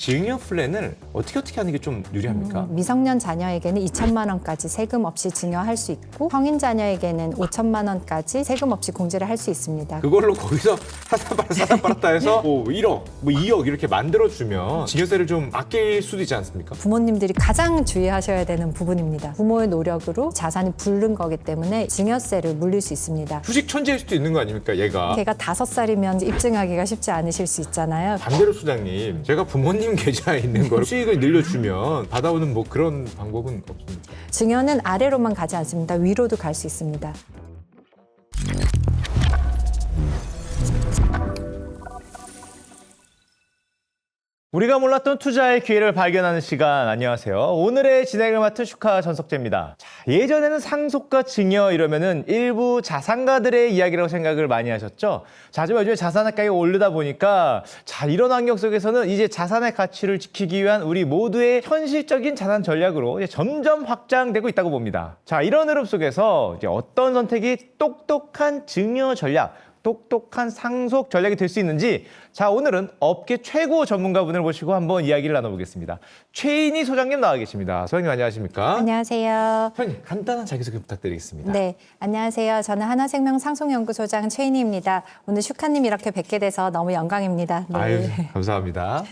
증여 플랜을 어떻게 하는 게 좀 유리합니까? 미성년 자녀에게는 2천만 원까지 세금 없이 증여할 수 있고 성인 자녀에게는 5천만 원까지 세금 없이 공제를 할 수 있습니다. 그걸로 거기서 사사팔았다 해서 뭐 1억, 뭐 2억 이렇게 만들어주면 증여세를 좀 아낄 수도 있지 않습니까? 부모님들이 가장 주의하셔야 되는 부분입니다. 부모의 노력으로 자산이 부른 거기 때문에 증여세를 물릴 수 있습니다. 주식 천재일 수도 있는 거 아닙니까, 얘가? 걔가 5살이면 입증하기가 쉽지 않으실 수 있잖아요. 반대로 소장님, 제가 부모님 계좌에 있는 걸 수익을 늘려주면 받아오는 뭐 그런 방법은 없습니까? 증여는 아래로만 가지 않습니다. 위로도 갈 수 있습니다. 우리가 몰랐던 투자의 기회를 발견하는 시간, 안녕하세요. 오늘의 진행을 맡은 슈카 전석재입니다. 자, 예전에는 상속과 증여 이러면은 일부 자산가들의 이야기라고 생각을 많이 하셨죠. 자, 하지만 요즘에 자산의 가격이 오르다 보니까 이런 환경 속에서는 이제 자산의 가치를 지키기 위한 우리 모두의 현실적인 자산 전략으로 이제 점점 확장되고 있다고 봅니다. 자, 이런 흐름 속에서 이제 어떤 선택이 똑똑한 증여 전략, 똑똑한 상속 전략이 될 수 있는지, 자, 오늘은 업계 최고 전문가분을 모시고 한번 이야기를 나눠보겠습니다. 최인희 소장님 나와 계십니다. 소장님 안녕하십니까? 안녕하세요. 소장님 간단한 자기소개 부탁드리겠습니다. 네, 안녕하세요. 저는 하나생명 상속연구소장 최인희입니다. 오늘 슈카님 이렇게 뵙게 돼서 너무 영광입니다. 네. 아유, 감사합니다.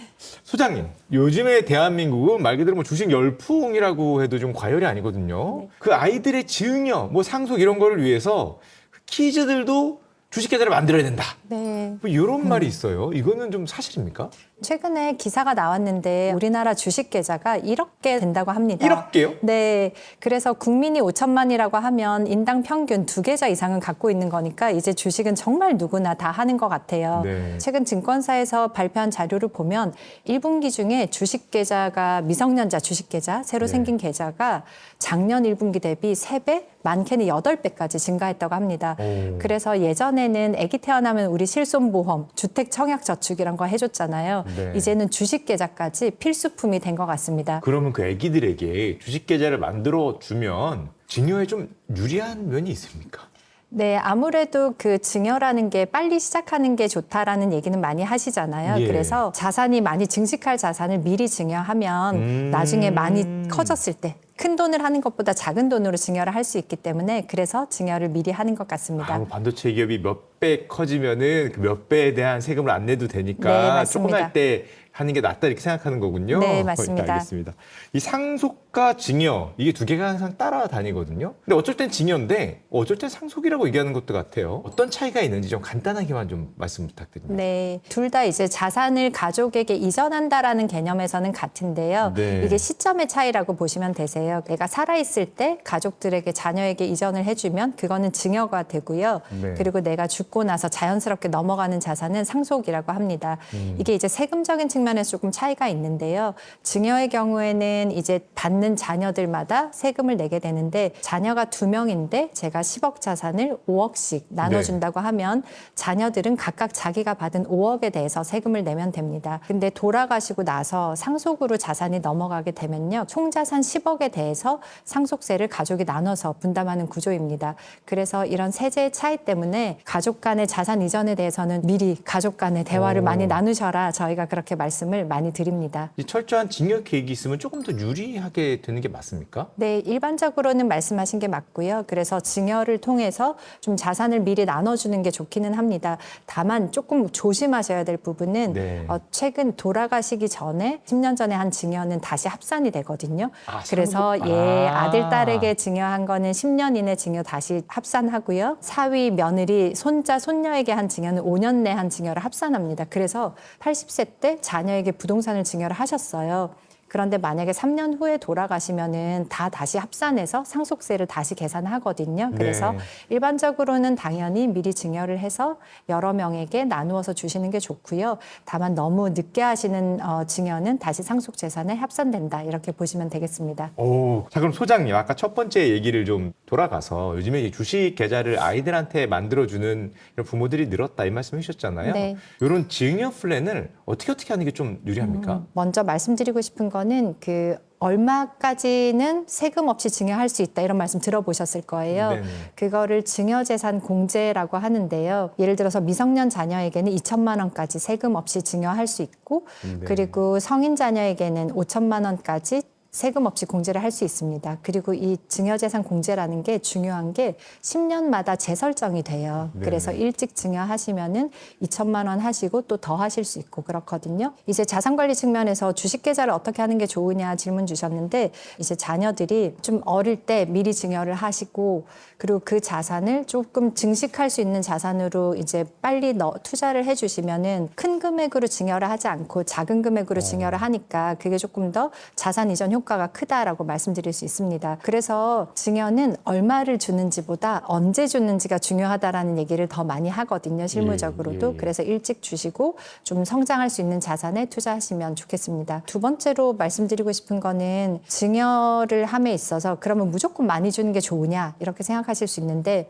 소장님, 요즘에 대한민국은 말 그대로 뭐 주식 열풍이라고 해도 좀 과열이 아니거든요. 네. 그 아이들의 증여, 뭐 상속 이런 거를 위해서 키즈들도 주식 계좌를 만들어야 된다. 네. 뭐 이런 말이 있어요. 이거는 좀 사실입니까? 최근에 기사가 나왔는데 우리나라 주식 계좌가 1억 개 된다고 합니다. 1억 개요? 네. 그래서 국민이 5천만이라고 하면 인당 평균 2계좌 이상은 갖고 있는 거니까 이제 주식은 정말 누구나 다 하는 것 같아요. 네. 최근 증권사에서 발표한 자료를 보면 1분기 중에 주식 계좌가 미성년자 주식 계좌 새로 네. 생긴 계좌가 작년 1분기 대비 3배, 많게는 8배까지 증가했다고 합니다. 오. 그래서 예전에는 아기 태어나면 우리 실손보험, 주택 청약저축이란 거 해줬잖아요. 네. 이제는 주식 계좌까지 필수품이 된 것 같습니다. 그러면 그 애기들에게 주식 계좌를 만들어 주면 증여에 좀 유리한 면이 있습니까? 네, 아무래도 그 증여라는 게 빨리 시작하는 게 좋다라는 얘기는 많이 하시잖아요. 예. 그래서 자산이 많이 증식할 자산을 미리 증여하면 나중에 많이 커졌을 때 큰 돈을 하는 것보다 작은 돈으로 증여를 할 수 있기 때문에 그래서 증여를 미리 하는 것 같습니다. 뭐 반도체 기업이 몇 배 커지면은 그 몇 배에 대한 세금을 안 내도 네, 되니까 맞습니다. 조금 할 때 하는 게 낫다 이렇게 생각하는 거군요. 네, 맞습니다. 알겠습니다. 이 상속과 증여 이게 두 개가 항상 따라다니거든요. 근데 어쩔 땐 증여인데 어쩔 땐 상속이라고 얘기하는 것도 같아요. 어떤 차이가 있는지 좀 간단하게만 좀 말씀 부탁드립니다. 네, 둘 다 이제 자산을 가족에게 이전한다라는 개념에서는 같은데요. 네. 이게 시점의 차이라고 보시면 되세요. 내가 살아있을 때 가족들에게 자녀에게 이전을 해주면 그거는 증여가 되고요. 네. 그리고 내가 죽고 나서 자연스럽게 넘어가는 자산은 상속이라고 합니다. 이게 이제 세금적인 측면에서 조금 차이가 있는데요. 증여의 경우에는 이제 받는 자녀들마다 세금을 내게 되는데 자녀가 2명인데 제가 10억 자산을 5억씩 나눠준다고 하면 자녀들은 각각 자기가 받은 5억에 대해서 세금을 내면 됩니다. 근데 돌아가시고 나서 상속으로 자산이 넘어가게 되면요. 총 자산 10억에 대해서 상속세를 가족이 나눠서 분담하는 구조입니다. 그래서 이런 세제의 차이 때문에 가족 간의 자산 이전에 대해서는 미리 가족 간의 대화를 많이 나누셔라 저희가 그렇게 말씀을 많이 드립니다. 이 철저한 증여 계획이 있으면 조금 더 유리하게 되는 게 맞습니까? 네, 일반적으로는 말씀하신 게 맞고요. 그래서 증여를 통해서 좀 자산을 미리 나눠주는 게 좋기는 합니다. 다만 조금 조심하셔야 될 부분은 네. 최근 돌아가시기 전에 10년 전에 한 증여는 다시 합산이 되거든요. 아, 그래서 상속? 예, 아. 아들, 딸에게 증여한 거는 10년 이내 증여 다시 합산하고요. 사위, 며느리, 손자, 손녀에게 한 증여는 5년 내 한 증여를 합산합니다. 그래서 80세 때 자녀에게 부동산을 증여를 하셨어요. 그런데 만약에 3년 후에 돌아가시면은 다 다시 합산해서 상속세를 다시 계산하거든요. 그래서 네. 일반적으로는 당연히 미리 증여를 해서 여러 명에게 나누어서 주시는 게 좋고요. 다만 너무 늦게 하시는 증여는 다시 상속 재산에 합산된다. 이렇게 보시면 되겠습니다. 오, 자 그럼 소장님 아까 첫 번째 얘기를 좀 돌아가서 요즘에 이 주식 계좌를 아이들한테 만들어주는 이런 부모들이 늘었다 이 말씀 해주셨잖아요. 네. 이런 증여 플랜을 어떻게 하는 게 좀 유리합니까? 먼저 말씀드리고 싶은 거는 그 얼마까지는 세금 없이 증여할 수 있다 이런 말씀 들어보셨을 거예요. 네네. 그거를 증여재산 공제라고 하는데요. 예를 들어서 미성년 자녀에게는 2천만 원까지 세금 없이 증여할 수 있고 네. 그리고 성인 자녀에게는 5천만 원까지 세금 없이 공제를 할 수 있습니다. 그리고 이 증여재산 공제라는 게 중요한 게 10년마다 재설정이 돼요. 네. 그래서 일찍 증여하시면은 2천만 원 하시고 또 더 하실 수 있고 그렇거든요. 이제 자산관리 측면에서 주식 계좌를 어떻게 하는 게 좋으냐 질문 주셨는데 이제 자녀들이 좀 어릴 때 미리 증여를 하시고 그리고 그 자산을 조금 증식할 수 있는 자산으로 이제 빨리 투자를 해주시면은 큰 금액으로 증여를 하지 않고 작은 금액으로 증여를 하니까 그게 조금 더 자산 이전 효과가 크다라고 말씀드릴 수 있습니다. 그래서 증여는 얼마를 주는지보다 언제 주는지가 중요하다라는 얘기를 더 많이 하거든요. 실무적으로도. 예. 그래서 일찍 주시고 좀 성장할 수 있는 자산에 투자하시면 좋겠습니다. 두 번째로 말씀드리고 싶은 거는 증여를 함에 있어서 그러면 무조건 많이 주는 게 좋으냐 이렇게 생각하실 수 있는데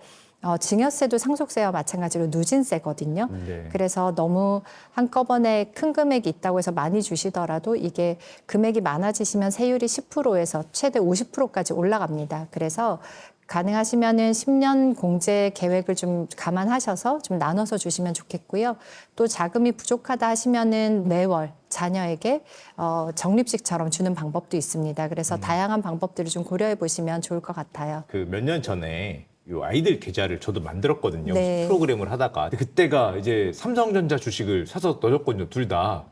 증여세도 상속세와 마찬가지로 누진세거든요. 네. 그래서 너무 한꺼번에 큰 금액이 있다고 해서 많이 주시더라도 이게 금액이 많아지시면 세율이 10%에서 최대 50%까지 올라갑니다. 그래서 가능하시면은 10년 공제 계획을 좀 감안하셔서 좀 나눠서 주시면 좋겠고요. 또 자금이 부족하다 하시면은 매월 자녀에게 적립식처럼 주는 방법도 있습니다. 그래서 다양한 방법들을 좀 고려해 보시면 좋을 것 같아요. 그 몇 년 전에 요 아이들 계좌를 저도 만들었거든요. 네. 프로그램을 하다가. 근데 그때가 이제 삼성전자 주식을 사서 넣어줬거든요. 둘 다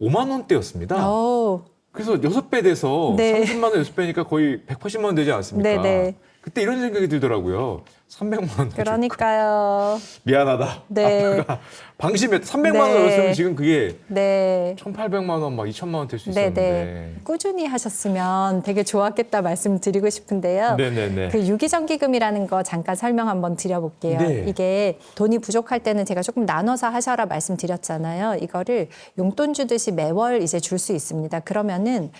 5만 원대였습니다. 오, 그래서 6배 돼서 네. 30만 원 6배니까 거의 180만 원 되지 않습니까? 네네. 그때 이런 생각이 들더라고요. 300만 원. 그러니까요. 미안하다. 네. 아빠가 방심했다. 300만 원 네. 넣었으면 지금 그게 네. 1,800만 원, 막 2천만 원 될 수 있었는데. 네네. 꾸준히 하셨으면 되게 좋았겠다 말씀드리고 싶은데요. 네네네. 그 유기정기금이라는 거 잠깐 설명 한번 드려볼게요. 네. 이게 돈이 부족할 때는 제가 조금 나눠서 하셔라 말씀드렸잖아요. 이거를 용돈 주듯이 매월 이제 줄 수 있습니다. 그러면은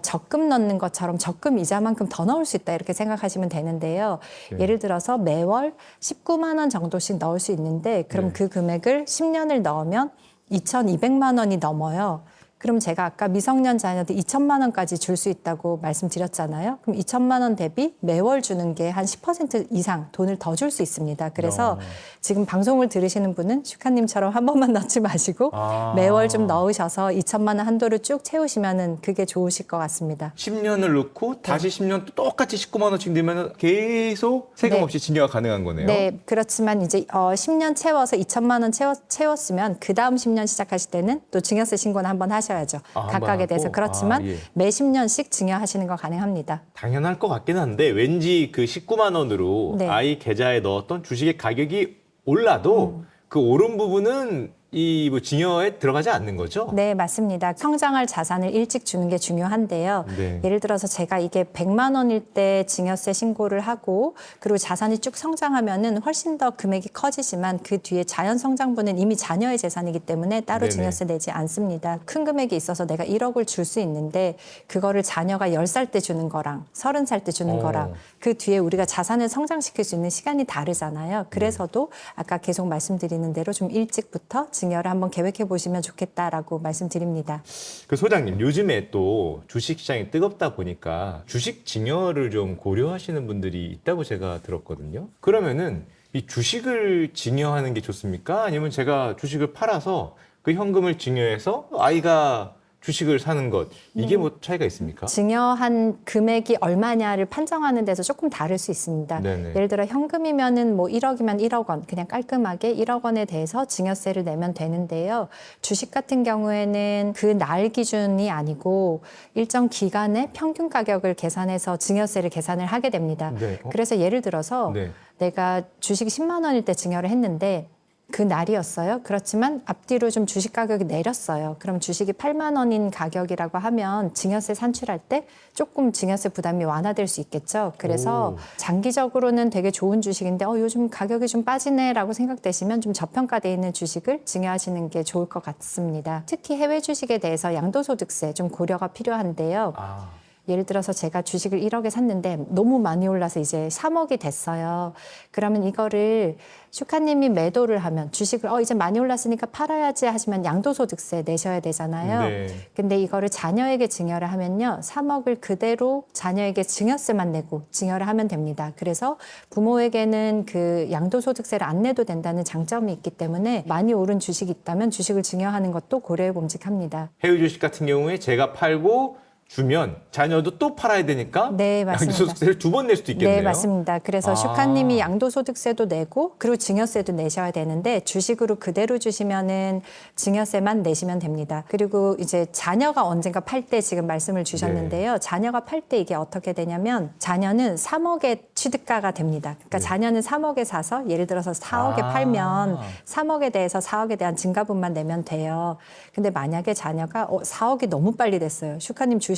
적금 넣는 것처럼 적금 이자만큼 더 넣을 수 있다 이렇게 생각하시면 되는데요. 네. 예를 들어서 매월 19만 원 정도씩 넣을 수 있는데 그럼 네. 그 금액을 10년을 넣으면 2,200만 원이 넘어요. 그럼 제가 아까 미성년 자녀들 2천만 원까지 줄 수 있다고 말씀드렸잖아요. 그럼 2천만 원 대비 매월 주는 게 한 10% 이상 돈을 더 줄 수 있습니다. 그래서 지금 방송을 들으시는 분은 슈카님처럼 한 번만 넣지 마시고 아. 매월 좀 넣으셔서 2천만 원 한도를 쭉 채우시면은 그게 좋으실 것 같습니다. 10년을 넣고 다시 10년 또 똑같이 19만 원씩 넣으면 계속 세금 네. 없이 증여가 가능한 거네요. 네, 그렇지만 이제 10년 채워서 2천만 원 채웠으면 그 다음 10년 시작하실 때는 또 증여세 신고는 한번 하셔야죠. 아, 한번 각각에 대해서. 하고? 그렇지만 아, 예. 매 10년씩 증여하시는 거 가능합니다. 당연할 것 같긴 한데 왠지 그 19만 원으로 네. 아이 계좌에 넣었던 주식의 가격이 올라도 그 오른 부분은 이 뭐 증여에 들어가지 않는 거죠? 네, 맞습니다. 성장할 자산을 일찍 주는 게 중요한데요. 네. 예를 들어서 제가 이게 100만 원일 때 증여세 신고를 하고 그리고 자산이 쭉 성장하면은 훨씬 더 금액이 커지지만 그 뒤에 자연 성장분은 이미 자녀의 재산이기 때문에 따로 네네. 증여세 내지 않습니다. 큰 금액이 있어서 내가 1억을 줄 수 있는데 그거를 자녀가 10살 때 주는 거랑 30살 때 주는 거랑 그 뒤에 우리가 자산을 성장시킬 수 있는 시간이 다르잖아요. 그래서도 아까 계속 말씀드리는 대로 좀 일찍부터 증여를 한번 계획해 보시면 좋겠다라고 말씀드립니다. 그 소장님 요즘에 또 주식시장이 뜨겁다 보니까 주식 증여를 좀 고려하시는 분들이 있다고 제가 들었거든요. 그러면은 이 주식을 증여하는 게 좋습니까? 아니면 제가 주식을 팔아서 그 현금을 증여해서 아이가 주식을 사는 것 이게 뭐 차이가 있습니까? 증여한 금액이 얼마냐를 판정하는 데서 조금 다를 수 있습니다. 네네. 예를 들어 현금이면은 뭐 1억이면 1억 원, 그냥 깔끔하게 1억 원에 대해서 증여세를 내면 되는데요. 주식 같은 경우에는 그 날 기준이 아니고 일정 기간의 평균 가격을 계산해서 증여세를 계산을 하게 됩니다. 네. 그래서 예를 들어서 네. 내가 주식이 10만 원일 때 증여를 했는데 그 날이었어요. 그렇지만 앞뒤로 좀 주식 가격이 내렸어요. 그럼 주식이 8만 원인 가격이라고 하면 증여세 산출할 때 조금 증여세 부담이 완화될 수 있겠죠. 그래서 오. 장기적으로는 되게 좋은 주식인데 요즘 가격이 좀 빠지네라고 생각되시면 좀 저평가되어 있는 주식을 증여하시는 게 좋을 것 같습니다. 특히 해외 주식에 대해서 양도소득세 좀 고려가 필요한데요. 아, 예를 들어서 제가 주식을 1억에 샀는데 너무 많이 올라서 이제 3억이 됐어요. 그러면 이거를 슈카님이 매도를 하면 주식을 이제 많이 올랐으니까 팔아야지 하시면 양도소득세 내셔야 되잖아요. 네. 근데 이거를 자녀에게 증여를 하면요. 3억을 그대로 자녀에게 증여세만 내고 증여를 하면 됩니다. 그래서 부모에게는 그 양도소득세를 안 내도 된다는 장점이 있기 때문에 많이 오른 주식이 있다면 주식을 증여하는 것도 고려해 봄직합니다. 해외 주식 같은 경우에 제가 팔고 주면 자녀도 또 팔아야 되니까 네, 맞습니다. 양도소득세를 2번 낼 수도 있겠네요. 네, 맞습니다. 그래서 아. 슈카님이 양도소득세도 내고 그리고 증여세도 내셔야 되는데 주식으로 그대로 주시면은 증여세만 내시면 됩니다. 그리고 이제 자녀가 언젠가 팔 때 지금 말씀을 주셨는데요. 네. 자녀가 팔 때 이게 어떻게 되냐면 자녀는 3억의 취득가가 됩니다. 그러니까 네. 자녀는 3억에 사서 예를 들어서 4억에 아. 팔면 3억에 대해서 4억에 대한 증가분만 내면 돼요. 근데 만약에 자녀가 4억이 너무 빨리 됐어요. 슈카님 주셨는데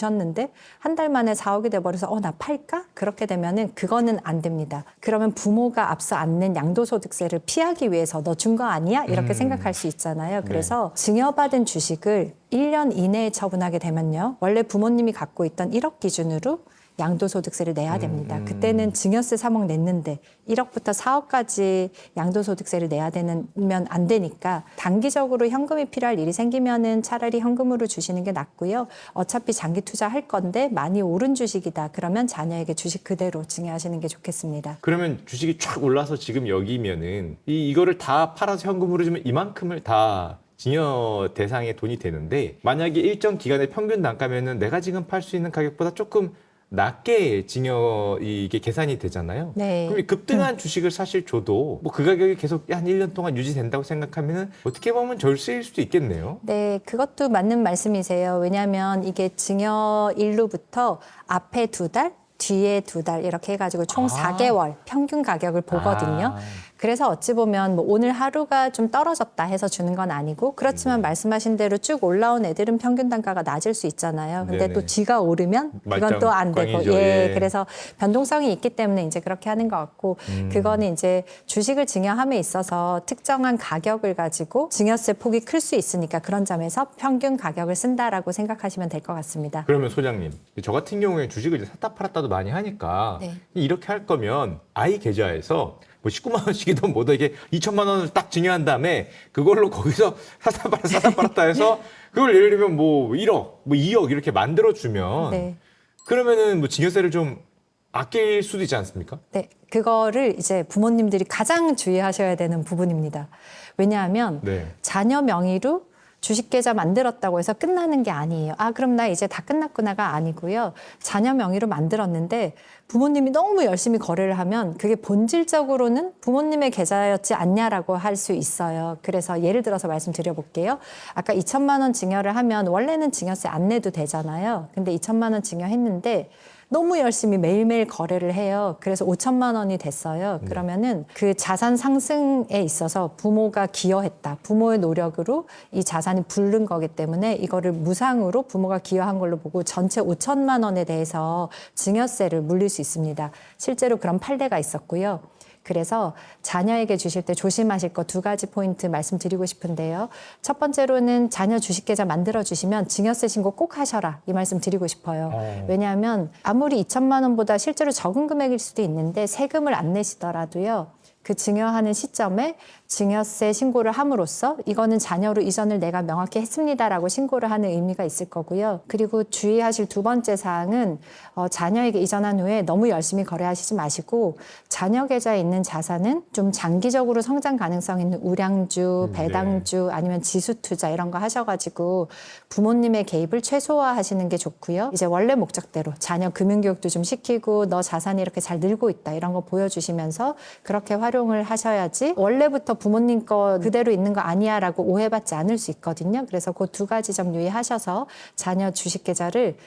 한 달 만에 4억이 돼버려서 나 팔까? 그렇게 되면은 그거는 안 됩니다. 그러면 부모가 앞서 안 낸 양도소득세를 피하기 위해서 너 준 거 아니야? 이렇게 생각할 수 있잖아요. 그래서 증여받은 주식을 1년 이내에 처분하게 되면요. 원래 부모님이 갖고 있던 1억 기준으로 양도소득세를 내야 됩니다. 그때는 증여세 3억 냈는데 1억부터 4억까지 양도소득세를 내야 되면 안 되니까 단기적으로 현금이 필요할 일이 생기면은 차라리 현금으로 주시는 게 낫고요. 어차피 장기 투자할 건데 많이 오른 주식이다. 그러면 자녀에게 주식 그대로 증여하시는 게 좋겠습니다. 그러면 주식이 쫙 올라서 지금 여기면은 이거를 다 팔아서 현금으로 주면 이만큼을 다 증여 대상의 돈이 되는데 만약에 일정 기간의 평균 단가면은 내가 지금 팔 수 있는 가격보다 조금 낮게 증여 이게 계산이 되잖아요. 네. 그럼 이 급등한 주식을 사실 줘도 뭐 그 가격이 계속 한 1년 동안 유지된다고 생각하면은 어떻게 보면 절세일 수도 있겠네요. 네, 그것도 맞는 말씀이세요. 왜냐하면 이게 증여일로부터 앞에 2달, 뒤에 2달 이렇게 해가지고 총 4개월 평균 가격을 보거든요. 그래서 어찌 보면 뭐 오늘 하루가 좀 떨어졌다 해서 주는 건 아니고 그렇지만 말씀하신 대로 쭉 올라온 애들은 평균 단가가 낮을 수 있잖아요. 근데 네네. 또 뒤가 오르면 그건 또 안 되고 말짱광이죠. 예. 그래서 변동성이 있기 때문에 이제 그렇게 하는 것 같고 그거는 이제 주식을 증여함에 있어서 특정한 가격을 가지고 증여세 폭이 클 수 있으니까 그런 점에서 평균 가격을 쓴다라고 생각하시면 될 것 같습니다. 그러면 소장님, 저 같은 경우에 주식을 이제 샀다 팔았다도 많이 하니까 네. 이렇게 할 거면 아이 계좌에서 뭐 19만 원씩이든 뭐든 이게 2천만 원을 딱 증여한 다음에 그걸로 거기서 사다 팔았다 해서 그걸 예를 들면 뭐 1억, 뭐 2억 이렇게 만들어 주면 네. 그러면은 뭐 증여세를 좀 아낄 수도 있지 않습니까? 네, 그거를 이제 부모님들이 가장 주의하셔야 되는 부분입니다. 왜냐하면 네. 자녀 명의로 주식계좌 만들었다고 해서 끝나는 게 아니에요. 그럼 나 이제 다 끝났구나가 아니고요. 자녀 명의로 만들었는데 부모님이 너무 열심히 거래를 하면 그게 본질적으로는 부모님의 계좌였지 않냐라고 할 수 있어요. 그래서 예를 들어서 말씀드려 볼게요. 아까 2천만 원 증여를 하면 원래는 증여세 안 내도 되잖아요. 근데 2천만 원 증여했는데 너무 열심히 매일매일 거래를 해요. 그래서 5천만 원이 됐어요. 그러면은 그 자산 상승에 있어서 부모가 기여했다. 부모의 노력으로 이 자산이 부른 거기 때문에 이거를 무상으로 부모가 기여한 걸로 보고 전체 5천만 원에 대해서 증여세를 물릴 수 있습니다. 실제로 그런 판례가 있었고요. 그래서 자녀에게 주실 때 조심하실 거 2가지 포인트 말씀드리고 싶은데요. 첫 번째로는 자녀 주식계좌 만들어주시면 증여세 신고 꼭 하셔라. 이 말씀 드리고 싶어요. 왜냐하면 아무리 2천만 원보다 실제로 적은 금액일 수도 있는데 세금을 안 내시더라도요. 그 증여하는 시점에 증여세 신고를 함으로써 이거는 자녀로 이전을 내가 명확히 했습니다라고 신고를 하는 의미가 있을 거고요. 그리고 주의하실 2번째 사항은 자녀에게 이전한 후에 너무 열심히 거래하시지 마시고 자녀 계좌에 있는 자산은 좀 장기적으로 성장 가능성 있는 우량주, 배당주 아니면 지수 투자 이런 거 하셔가지고 부모님의 개입을 최소화하시는 게 좋고요. 이제 원래 목적대로 자녀 금융교육도 좀 시키고 너 자산이 이렇게 잘 늘고 있다 이런 거 보여주시면서 그렇게 활용을 하셔야지 원래부터 부모님 거 그대로 있는 거 아니야 라고 오해받지 않을 수 있거든요. 그래서 그 2가지 점 유의하셔서 자녀 주식 계좌를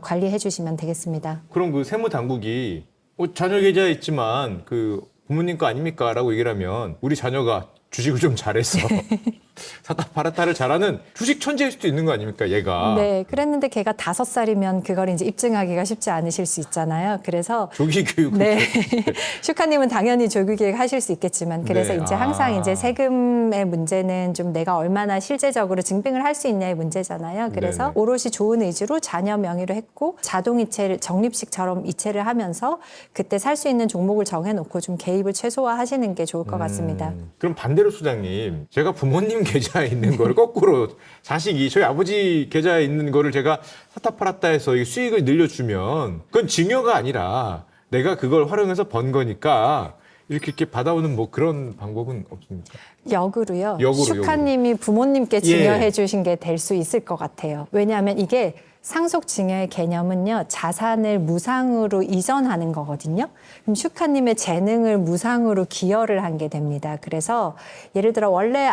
관리해 주시면 되겠습니다. 그럼 그 세무당국이 자녀 계좌에 있지만 그 부모님 거 아닙니까? 라고 얘기를 하면 우리 자녀가 주식을 좀 잘해서 사다 팔았다를 잘하는 주식 천재일 수도 있는 거 아닙니까, 얘가? 네, 그랬는데 걔가 5살이면 그걸 이제 입증하기가 쉽지 않으실 수 있잖아요. 그래서 조기 교육을 네. 슈카님은 당연히 조기계획 하실 수 있겠지만 그래서 네. 이제 항상 이제 세금의 문제는 좀 내가 얼마나 실제적으로 증빙을 할 수 있냐의 문제잖아요. 그래서 네네. 오롯이 좋은 의지로 자녀 명의로 했고 자동이체를 적립식처럼 이체를 하면서 그때 살 수 있는 종목을 정해놓고 좀 개입을 최소화하시는 게 좋을 것 같습니다. 그럼 반대로 소장님, 제가 부모님 계좌에 있는 걸 거꾸로 자식이 저희 아버지 계좌에 있는 거를 제가 사다 팔았다 해서 이 수익을 늘려주면 그건 증여가 아니라 내가 그걸 활용해서 번 거니까 이렇게 받아오는 뭐 그런 방법은 없습니까? 역으로요. 역으로, 슈카님이 부모님께 예. 증여해 주신 게 될 수 있을 것 같아요. 왜냐하면 이게 상속 증여의 개념은요, 자산을 무상으로 이전하는 거거든요. 그럼 슈카님의 재능을 무상으로 기여를 한 게 됩니다. 그래서 예를 들어 원래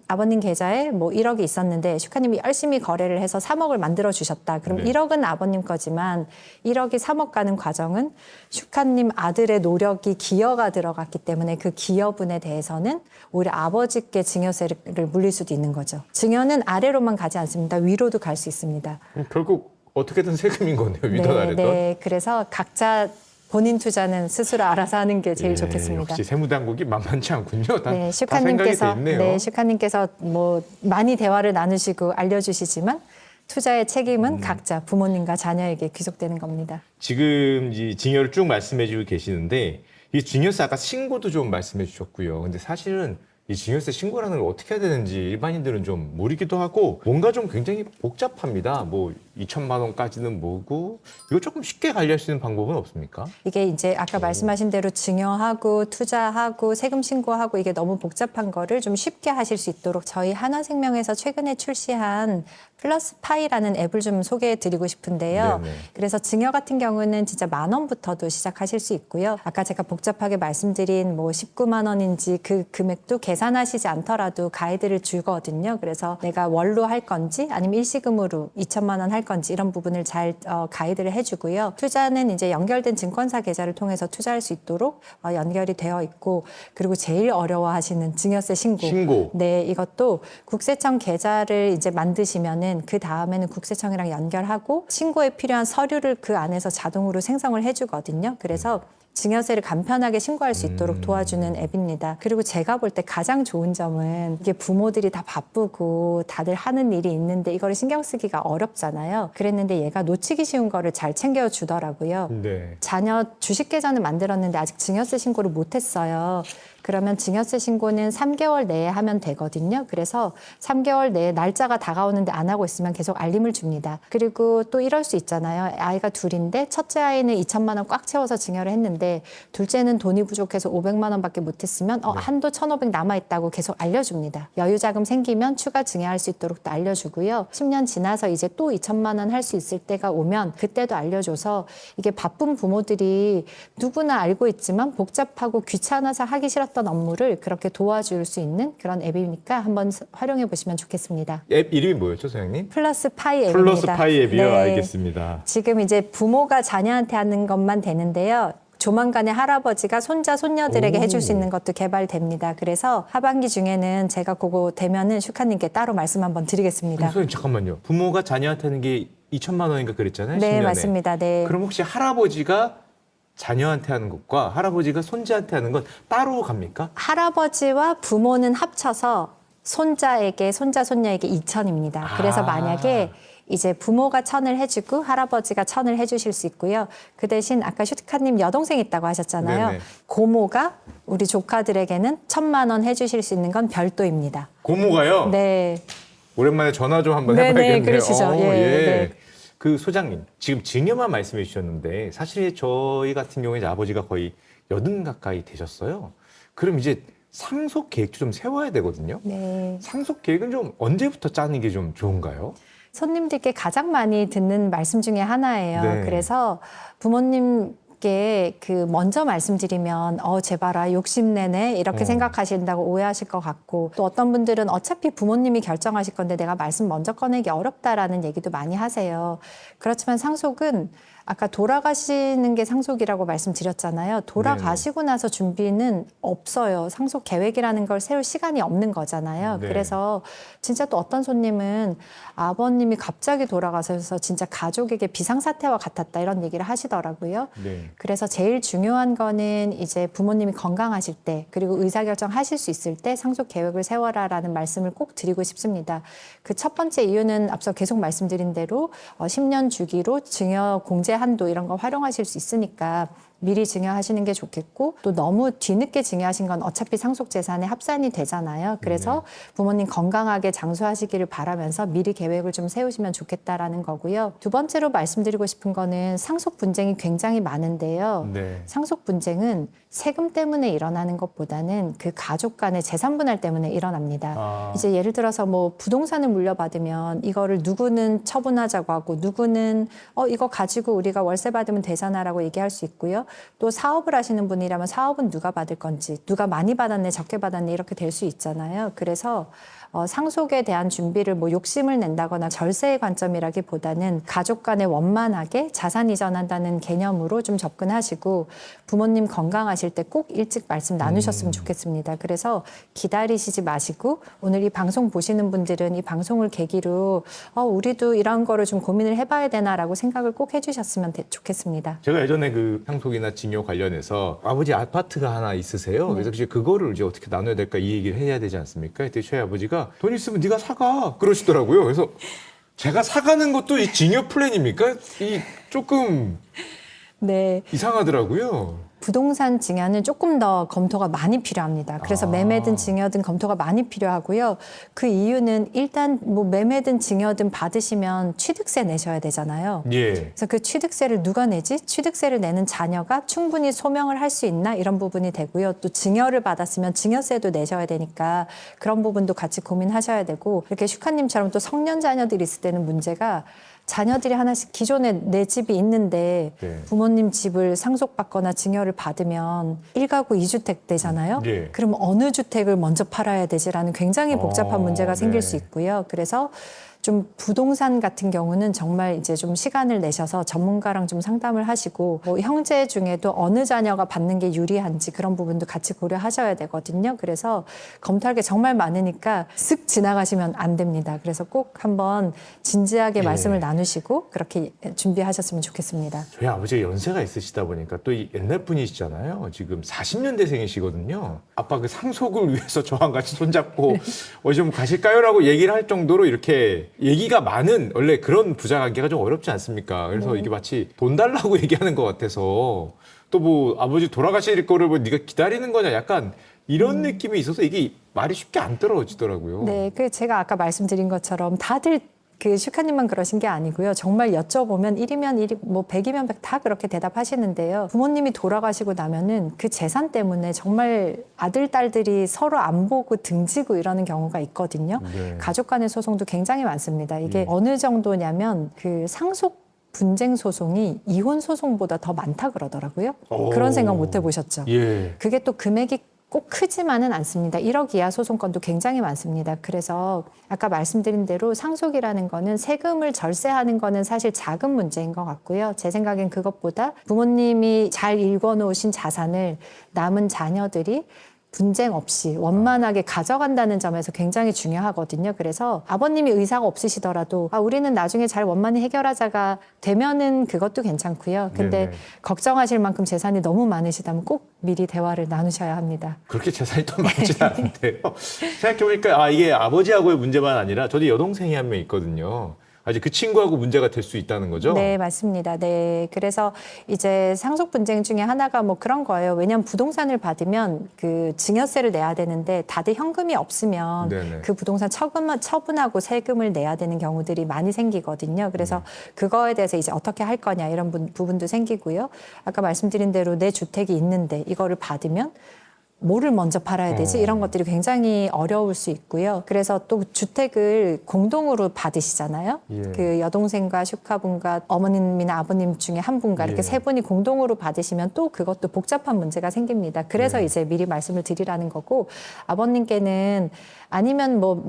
아버님 계좌에 뭐 1억이 있었는데 슈카님이 열심히 거래를 해서 3억을 만들어 주셨다. 그럼 네. 1억은 아버님 거지만 1억이 3억 가는 과정은 슈카님 아들의 노력이 기여가 들어갔기 때문에 그 기여분에 대해서는 오히려 아버지께 증여세를 물릴 수도 있는 거죠. 증여는 아래로만 가지 않습니다. 위로도 갈 수 있습니다. 결국 어떻게든 세금인 거네요. 위던 아래던. 네. 그래서 각자 본인 투자는 스스로 알아서 하는 게 제일 예, 좋겠습니다. 역시 세무당국이 만만치 않군요. 다, 네, 다 생각이 돼 있네요. 슈카님께서 뭐 많이 대화를 나누시고 알려주시지만 투자의 책임은 각자 부모님과 자녀에게 귀속되는 겁니다. 지금 이 증여를 쭉 말씀해 주고 계시는데 이 증여세 아까 신고도 좀 말씀해 주셨고요. 근데 사실은 이 증여세 신고라는 걸 어떻게 해야 되는지 일반인들은 좀 모르기도 하고 뭔가 좀 굉장히 복잡합니다. 뭐 2천만 원까지는 뭐고 이거 조금 쉽게 관리할 수 있는 방법은 없습니까? 이게 이제 아까 말씀하신 대로 증여하고 투자하고 세금 신고하고 이게 너무 복잡한 거를 좀 쉽게 하실 수 있도록 저희 한화생명에서 최근에 출시한 플러스 파이라는 앱을 좀 소개해 드리고 싶은데요. 네네. 그래서 증여 같은 경우는 진짜 10,000원부터도 시작하실 수 있고요. 아까 제가 복잡하게 말씀드린 뭐 19만 원인지 그 금액도 계산하시지 않더라도 가이드를 주거든요. 그래서 내가 월로 할 건지 아니면 일시금으로 2천만 원 할 건지 이런 부분을 잘 가이드를 해주고요. 투자는 이제 연결된 증권사 계좌를 통해서 투자할 수 있도록 연결이 되어 있고 그리고 제일 어려워하시는 증여세 신고. 네, 이것도 국세청 계좌를 이제 만드시면은 그 다음에는 국세청이랑 연결하고 신고에 필요한 서류를 그 안에서 자동으로 생성을 해주거든요. 그래서 증여세를 간편하게 신고할 수 있도록 도와주는 앱입니다. 그리고 제가 볼 때 가장 좋은 점은 이게 부모들이 다 바쁘고 다들 하는 일이 있는데 이거를 신경 쓰기가 어렵잖아요. 그랬는데 얘가 놓치기 쉬운 거를 잘 챙겨주더라고요. 네. 자녀 주식 계좌는 만들었는데 아직 증여세 신고를 못했어요. 그러면 증여세 신고는 3개월 내에 하면 되거든요. 그래서 3개월 내에 날짜가 다가오는데 안 하고 있으면 계속 알림을 줍니다. 그리고 또 이럴 수 있잖아요. 아이가 둘인데 첫째 아이는 2천만 원 꽉 채워서 증여를 했는데 둘째는 돈이 부족해서 500만 원밖에 못했으면 한도 1,500 남아있다고 계속 알려줍니다. 여유자금 생기면 추가 증여할 수 있도록 또 알려주고요. 10년 지나서 이제 또 2천만 원 할 수 있을 때가 오면 그때도 알려줘서 이게 바쁜 부모들이 누구나 알고 있지만 복잡하고 귀찮아서 하기 싫었던 업무를 그렇게 도와줄 수 있는 그런 앱이니까 한번 활용해 보시면 좋겠습니다. 앱 이름이 뭐였죠, 소장님? 플러스 파이 앱입니다. 플러스 파이 앱이요? 네. 알겠습니다. 지금 이제 부모가 자녀한테 하는 것만 되는데요. 조만간에 할아버지가 손자, 손녀들에게 오. 해줄 수 있는 것도 개발됩니다. 그래서 하반기 중에는 제가 그거 되면은 슈카님께 따로 말씀 한번 드리겠습니다. 선생님 잠깐만요. 부모가 자녀한테 하는 게 2천만 원인가 그랬잖아요. 네, 10년에. 맞습니다. 네. 그럼 혹시 할아버지가 자녀한테 하는 것과 할아버지가 손자한테 하는 건 따로 갑니까? 할아버지와 부모는 합쳐서 손자에게, 손자, 손녀에게 2천입니다. 그래서 아. 만약에 이제 부모가 1,000을 해주고 할아버지가 1,000을 해주실 수 있고요. 그 대신 아까 슈카님 여동생 있다고 하셨잖아요. 네네. 고모가 우리 조카들에게는 1,000만 원 해주실 수 있는 건 별도입니다. 고모가요? 네. 오랜만에 전화 좀 한번 네네, 해봐야겠네요. 그러시죠. 예, 네. 그 소장님, 지금 증여만 말씀해 주셨는데 사실 저희 같은 경우에 아버지가 거의 80 가까이 되셨어요. 그럼 이제 상속 계획도 좀 세워야 되거든요. 네. 상속 계획은 좀 언제부터 짜는 게 좀 좋은가요? 손님들께 가장 많이 듣는 말씀 중에 하나예요. 네. 그래서 부모님께 그 먼저 말씀드리면 쟤 봐라 욕심내네 이렇게 생각하신다고 오해하실 것 같고 또 어떤 분들은 어차피 부모님이 결정하실 건데 내가 말씀 먼저 꺼내기 어렵다라는 얘기도 많이 하세요. 그렇지만 상속은 아까 돌아가시는 게 상속이라고 말씀드렸잖아요. 돌아가시고 나서 준비는 없어요. 상속 계획이라는 걸 세울 시간이 없는 거잖아요. 네. 그래서 진짜 또 어떤 손님은 아버님이 갑자기 돌아가셔서 진짜 가족에게 비상사태와 같았다 이런 얘기를 하시더라고요. 네. 그래서 제일 중요한 거는 이제 부모님이 건강하실 때 그리고 의사결정 하실 수 있을 때 상속 계획을 세워라라는 말씀을 꼭 드리고 싶습니다. 그 첫 번째 이유는 앞서 계속 말씀드린 대로 10년 주기로 증여 공제 한도 이런 거 활용하실 수 있으니까 미리 증여하시는 게 좋겠고 또 너무 뒤늦게 증여하신 건 어차피 상속 재산에 합산이 되잖아요. 그래서 부모님 건강하게 장수하시기를 바라면서 미리 계획을 좀 세우시면 좋겠다라는 거고요. 두 번째로 말씀드리고 싶은 거는 상속 분쟁이 굉장히 많은데요. 네. 상속 분쟁은 세금 때문에 일어나는 것보다는 그 가족 간의 재산 분할 때문에 일어납니다. 아. 이제 예를 들어서 뭐 부동산을 물려받으면 이거를 누구는 처분하자고 하고 누구는 이거 가지고 우리가 월세 받으면 되잖아라고 얘기할 수 있고요. 또 사업을 하시는 분이라면 사업은 누가 받을 건지 누가 많이 받았네 적게 받았네 이렇게 될 수 있잖아요. 그래서 상속에 대한 준비를 뭐 욕심을 낸다거나 절세의 관점이라기보다는 가족 간에 원만하게 자산 이전한다는 개념으로 좀 접근하시고 부모님 건강하실 때 꼭 일찍 말씀 나누셨으면 좋겠습니다. 그래서 기다리시지 마시고 오늘 이 방송 보시는 분들은 이 방송을 계기로 우리도 이런 거를 좀 고민을 해봐야 되나라고 생각을 꼭 해주셨으면 좋겠습니다. 제가 예전에 그 상속이나 증여 관련해서 아버지 아파트가 하나 있으세요. 그래서 이제 그거를 이제 어떻게 나눠야 될까 이 얘기를 해야 되지 않습니까? 그때 저희 아버지가 돈 있으면 네가 사가 그러시더라고요. 그래서 제가 사가는 것도 이 증여 플랜입니까? 이 조금 네. 이상하더라고요. 부동산 증여는 조금 더 검토가 많이 필요합니다. 그래서 매매든 증여든 검토가 많이 필요하고요. 그 이유는 일단 뭐 매매든 증여든 받으시면 취득세 내셔야 되잖아요. 예. 그래서 그 취득세를 누가 내지? 취득세를 내는 자녀가 충분히 소명을 할 수 있나? 이런 부분이 되고요. 또 증여를 받았으면 증여세도 내셔야 되니까 그런 부분도 같이 고민하셔야 되고 이렇게 슈카님처럼 또 성년 자녀들이 있을 때는 문제가 자녀들이 하나씩 기존에 내 집이 있는데 네. 부모님 집을 상속받거나 증여를 받으면 1가구 2주택 되잖아요. 네. 그럼 어느 주택을 먼저 팔아야 되지라는 굉장히 복잡한 문제가 생길 네. 수 있고요. 그래서 좀 부동산 같은 경우는 정말 이제 좀 시간을 내셔서 전문가랑 좀 상담을 하시고 뭐 형제 중에도 어느 자녀가 받는 게 유리한지 그런 부분도 같이 고려하셔야 되거든요. 그래서 검토할 게 정말 많으니까 쓱 지나가시면 안 됩니다. 그래서 꼭 한번 진지하게 예. 말씀을 나누시고 그렇게 준비하셨으면 좋겠습니다. 저희 아버지가 연세가 있으시다 보니까 또 이 옛날 분이시잖아요. 지금 40년대생이시거든요. 아빠 그 상속을 위해서 저랑 같이 손잡고 어디 좀 가실까요?라고 얘기를 할 정도로 이렇게 얘기가 많은 원래 그런 부자 관계가 좀 어렵지 않습니까? 그래서 이게 마치 돈 달라고 얘기하는 것 같아서 또 뭐 아버지 돌아가실 거를 뭐 네가 기다리는 거냐 약간 이런 느낌이 있어서 이게 말이 쉽게 안 떨어지더라고요. 네, 그 제가 아까 말씀드린 것처럼 다들 그 슈카님만 그러신 게 아니고요. 정말 여쭤보면 1이면 1, 뭐 100이면 100 다 그렇게 대답하시는데요. 부모님이 돌아가시고 나면은 그 재산 때문에 정말 아들, 딸들이 서로 안 보고 등지고 이러는 경우가 있거든요. 네. 가족 간의 소송도 굉장히 많습니다. 이게 어느 정도냐면 그 상속 분쟁 소송이 이혼 소송보다 더 많다 그러더라고요. 오. 그런 생각 못 해보셨죠? 예. 그게 또 금액이 꼭 크지만은 않습니다. 1억 이하 소송건도 굉장히 많습니다. 그래서 아까 말씀드린 대로 상속이라는 거는 세금을 절세하는 거는 사실 작은 문제인 것 같고요. 제 생각엔 그것보다 부모님이 잘 일궈놓으신 자산을 남은 자녀들이 분쟁 없이 원만하게 가져간다는 점에서 굉장히 중요하거든요. 그래서 아버님이 의사가 없으시더라도 우리는 나중에 잘 원만히 해결하자가 되면은 그것도 괜찮고요. 근데 네네. 걱정하실 만큼 재산이 너무 많으시다면 꼭 미리 대화를 나누셔야 합니다. 그렇게 재산이 또 많지는 않은데요. 생각해보니까 이게 아버지하고의 문제만 아니라 저도 여동생이 한 명 있거든요. 아직 그 친구하고 문제가 될 수 있다는 거죠? 네, 맞습니다. 네. 그래서 이제 상속 분쟁 중에 하나가 뭐 그런 거예요. 왜냐하면 부동산을 받으면 그 증여세를 내야 되는데 다들 현금이 없으면 네네. 그 부동산 처분하고 세금을 내야 되는 경우들이 많이 생기거든요. 그래서 그거에 대해서 이제 어떻게 할 거냐 이런 부분도 생기고요. 아까 말씀드린 대로 내 주택이 있는데 이거를 받으면 뭐를 먼저 팔아야 되지? 이런 것들이 굉장히 어려울 수 있고요. 그래서 또 주택을 공동으로 받으시잖아요. 예. 그 여동생과 슈카분과 어머님이나 아버님 중에 한 분과 이렇게 예. 세 분이 공동으로 받으시면 또 그것도 복잡한 문제가 생깁니다. 그래서 네. 이제 미리 말씀을 드리라는 거고, 아버님께는 아니면 뭐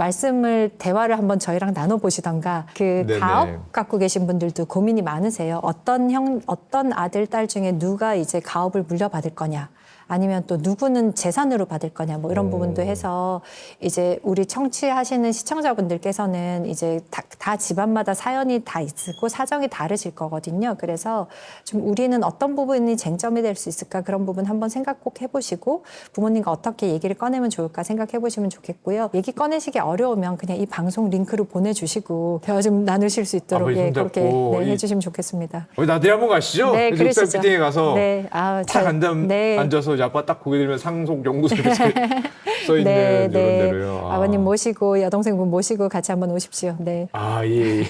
대화를 한번 저희랑 나눠보시던가, 그 네네. 가업 갖고 계신 분들도 고민이 많으세요. 어떤 아들, 딸 중에 누가 이제 가업을 물려받을 거냐. 아니면 또 누구는 재산으로 받을 거냐, 뭐 이런 오. 부분도 해서 이제 우리 청취하시는 시청자분들께서는 이제 다 집안마다 사연이 다 있고 사정이 다르실 거거든요. 그래서 좀 우리는 어떤 부분이 쟁점이 될 수 있을까, 그런 부분 한번 생각 꼭 해보시고 부모님과 어떻게 얘기를 꺼내면 좋을까 생각해 보시면 좋겠고요. 얘기 꺼내시기 어려우면 그냥 이 방송 링크로 보내주시고 대화 좀 나누실 수 있도록 아버지 그렇게 손잡고 해주시면 좋겠습니다. 우리 나들이 한번 가시죠. 네, 독살 그러시죠. 피팅에 가서 네, 딱 네. 앉아서 이제 아빠 딱 고개 들면 상속 연구소 이렇게 써 있는 네, 이런 네. 데로요. 아. 아버님 모시고 여동생분 모시고 같이 한번 오십시오. 네. 아, 예,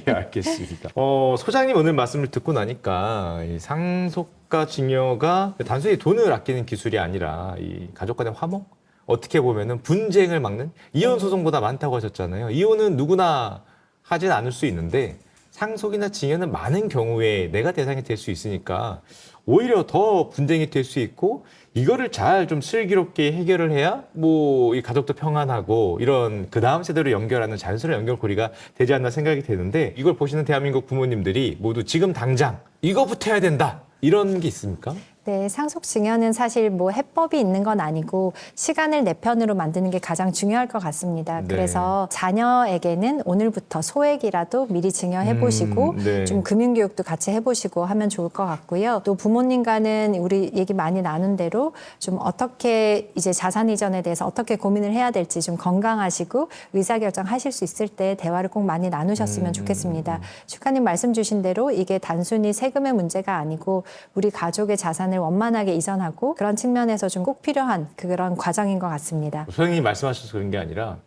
알겠습니다. 소장님 오늘 말씀을 듣고 나니까 이 상속과 증여가 단순히 돈을 아끼는 기술이 아니라 이 가족 간의 화목? 어떻게 보면은 분쟁을 막는 이혼 소송보다 많다고 하셨잖아요. 이혼은 누구나 하진 않을 수 있는데 상속이나 증여는 많은 경우에 내가 대상이 될 수 있으니까 오히려 더 분쟁이 될 수 있고 이거를 잘 좀 슬기롭게 해결을 해야 뭐 이 가족도 평안하고 이런 그 다음 세대로 연결하는 자연스러운 연결고리가 되지 않나 생각이 되는데 이걸 보시는 대한민국 부모님들이 모두 지금 당장 이거부터 해야 된다 이런 게 있습니까? 네, 상속 증여는 사실 뭐 해법이 있는 건 아니고 시간을 내 편으로 만드는 게 가장 중요할 것 같습니다. 네. 그래서 자녀에게는 오늘부터 소액이라도 미리 증여해 보시고 네. 좀 금융교육도 같이 해보시고 하면 좋을 것 같고요. 또 부모님과는 우리 얘기 많이 나눈 대로 좀 어떻게 이제 자산 이전에 대해서 어떻게 고민을 해야 될지 좀 건강하시고 의사결정하실 수 있을 때 대화를 꼭 많이 나누셨으면 좋겠습니다. 슈카님 말씀 주신 대로 이게 단순히 세금의 문제가 아니고 우리 가족의 자산을 원만하게 이전하고 그런 측면에서 좀 꼭 필요한 그런 과정인 것 같습니다. 소장님이 말씀하셔서 그런 게 아니라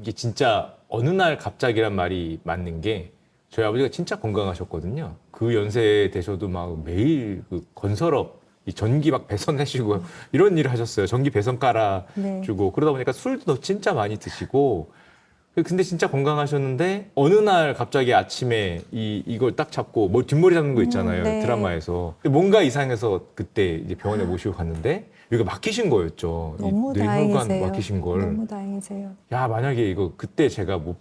이게 진짜 어느 날 갑자기란 말이 맞는 게 저희 아버지가 진짜 건강하셨거든요. 그 연세 되셔도 막 매일 그 건설업 이 전기 막 배선하시고 이런 일을 하셨어요. 전기 배선 깔아주고 네. 그러다 보니까 술도 진짜 많이 드시고 근데 진짜 건강하셨는데 어느 날 갑자기 아침에 이걸 딱 잡고 뭐 뒷머리 잡는 거 있잖아요. 네. 드라마에서 뭔가 이상해서 그때 이제 병원에 모시고 갔는데 여기가 막히신 거였죠. 너무 이 뇌혈관 다행이세요. 막히신 걸. 너무 다행이세요. 야 만약에 이거 그때 제가 못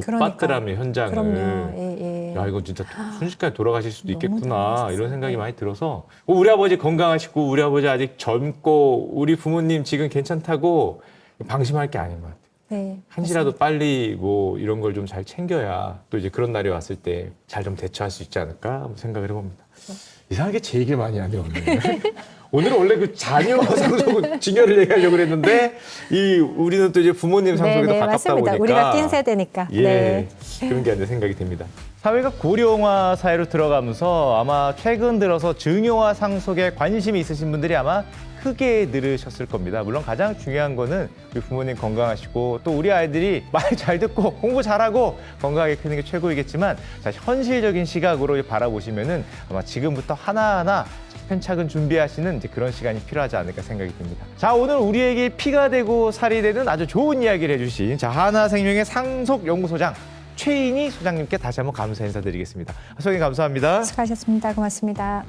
그러니까. 봤더라면 현장을 그럼요. 예, 예. 야 이거 진짜 순식간에 돌아가실 수도 너무 있겠구나 당황하셨어요. 이런 생각이 네. 많이 들어서 우리 아버지 건강하시고 우리 아버지 아직 젊고 우리 부모님 지금 괜찮다고 방심할 게 아닌 것 같아요. 네, 한시라도 빨리 뭐 이런 걸 좀 잘 챙겨야 또 이제 그런 날이 왔을 때 잘 좀 대처할 수 있지 않을까 한번 생각을 해봅니다. 이상하게 제 얘기를 많이 하네요. 오늘은 원래 그 자녀 상속 증여를 얘기하려고 그랬는데 우리는 또 이제 부모님 상속에 더 네, 가깝다 맞습니다. 보니까 우리가 낀 세대니까. 예 네. 그런 게 아니라 생각이 됩니다. 사회가 고령화 사회로 들어가면서 아마 최근 들어서 증여와 상속에 관심이 있으신 분들이 아마 크게 늘으셨을 겁니다. 물론 가장 중요한 거는 우리 부모님 건강하시고 또 우리 아이들이 말 잘 듣고 공부 잘하고 건강하게 크는 게 최고이겠지만 자, 현실적인 시각으로 바라보시면은 아마 지금부터 하나하나 차근차근 준비하시는 이제 그런 시간이 필요하지 않을까 생각이 듭니다. 자, 오늘 우리에게 피가 되고 살이 되는 아주 좋은 이야기를 해주신 자, 하나생명의 상속연구소장 최인희 소장님께 다시 한번 감사 인사드리겠습니다. 소장님 감사합니다. 수고하셨습니다. 고맙습니다.